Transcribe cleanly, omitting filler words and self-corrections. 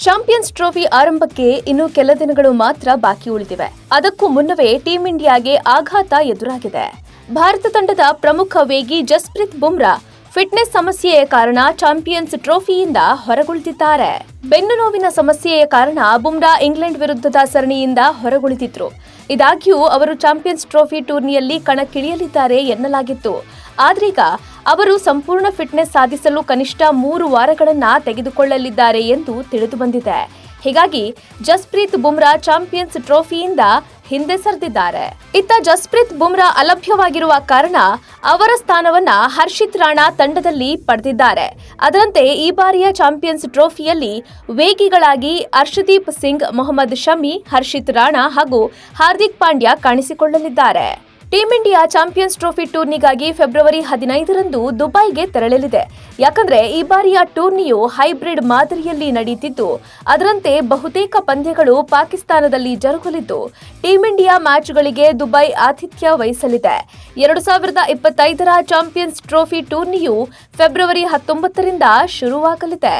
Champions trophy ಆರಂಭಕ್ಕೆ ಇನ್ನು ಕೆಲ ದಿನಗಳು ಮಾತ್ರ ಬಾಕಿ ಉಳಿದಿವೆ. ಅದಕ್ಕೂ ಮುನ್ನವೇ ಟೀಂ ಇಂಡಿಯಾಗೆ ಆಘಾತ ಎದುರಾಗಿದೆ. ಭಾರತ ತಂಡದ ಪ್ರಮುಖ ವೇಗಿ ಜಸ್ಪ್ರೀತ್ ಬುಮ್ರಾ ಫಿಟ್ನೆಸ್ ಸಮಸ್ಯೆಯ ಕಾರಣ ಚಾಂಪಿಯನ್ಸ್ ಟ್ರೋಫಿಯಿಂದ ಹೊರಗುಳಿದಿದ್ದಾರೆ. ಬೆನ್ನು ನೋವಿನ ಸಮಸ್ಯೆಯ ಕಾರಣ ಬುಮ್ರಾ ಇಂಗ್ಲೆಂಡ್ ವಿರುದ್ಧದ ಸರಣಿಯಿಂದ ಹೊರಗುಳಿದಿದ್ರು. ಇದಾಗ್ಯೂ ಅವರು ಚಾಂಪಿಯನ್ಸ್ ಟ್ರೋಫಿ ಟೂರ್ನಿಯಲ್ಲಿ ಕಣಕ್ಕಿಳಿಯಲಿದ್ದಾರೆ ಎನ್ನಲಾಗಿತ್ತು. ಆದ್ರೀಗ ಅವರು ಸಂಪೂರ್ಣ ಫಿಟ್ನೆಸ್ ಸಾಧಿಸಲು ಕನಿಷ್ಠ 3 ವಾರಗಳನ್ನ ತೆಗೆದುಕೊಳ್ಳಲಿದ್ದಾರೆ ಎಂದು ತಿಳಿದುಬಂದಿದೆ. ಹೀಗಾಗಿ ಜಸ್ಪ್ರೀತ್ ಬುಮ್ರಾ ಚಾಂಪಿಯನ್ಸ್ ಟ್ರೋಫಿಯಿಂದ ಹಿಂದೆ ಸರಿದಿದ್ದಾರೆ. ಇತ್ತ ಜಸ್ಪ್ರೀತ್ ಬುಮ್ರಾ ಅಲಭ್ಯವಾಗಿರುವ ಕಾರಣ ಅವರ ಸ್ಥಾನವನ್ನ ಹರ್ಷಿತ್ ರಾಣಾ ತಂಡದಲ್ಲಿ ಪಡೆದಿದ್ದಾರೆ. ಅದರಂತೆ ಈ ಬಾರಿಯ ಚಾಂಪಿಯನ್ಸ್ ಟ್ರೋಫಿಯಲ್ಲಿ ವೇಗಿಗಳಾಗಿ ಅರ್ಶದೀಪ್ ಸಿಂಗ್, ಮೊಹಮ್ಮದ್ ಶಮಿ, ಹರ್ಷಿತ್ ರಾಣಾ ಹಾಗೂ ಹಾರ್ದಿಕ್ ಪಾಂಡ್ಯ ಕಾಣಿಸಿಕೊಳ್ಳಲಿದ್ದಾರೆ. ಟೀಂ ಇಂಡಿಯಾ ಚಾಂಪಿಯನ್ಸ್ ಟ್ರೋಫಿ ಟೂರ್ನಿಗಾಗಿ ಫೆಬ್ರವರಿ 15ರಂದು ದುಬೈಗೆ ತೆರಳಲಿದೆ. ಯಾಕಂದ್ರೆ ಈ ಬಾರಿಯ ಟೂರ್ನಿಯು ಹೈಬ್ರಿಡ್ ಮಾದರಿಯಲ್ಲಿ ನಡೆಯುತ್ತಿದ್ದು, ಅದರಂತೆ ಬಹುತೇಕ ಪಂದ್ಯಗಳು ಪಾಕಿಸ್ತಾನದಲ್ಲಿ ಜರುಗಲಿದ್ದು, ಟೀಂ ಇಂಡಿಯಾ ಮ್ಯಾಚ್ಗಳಿಗೆ ದುಬೈ ಆತಿಥ್ಯ ವಹಿಸಲಿದೆ. 2025ರ ಚಾಂಪಿಯನ್ಸ್ ಟ್ರೋಫಿ ಟೂರ್ನಿಯು ಫೆಬ್ರವರಿ 19ರಿಂದ ಶುರುವಾಗಲಿದೆ.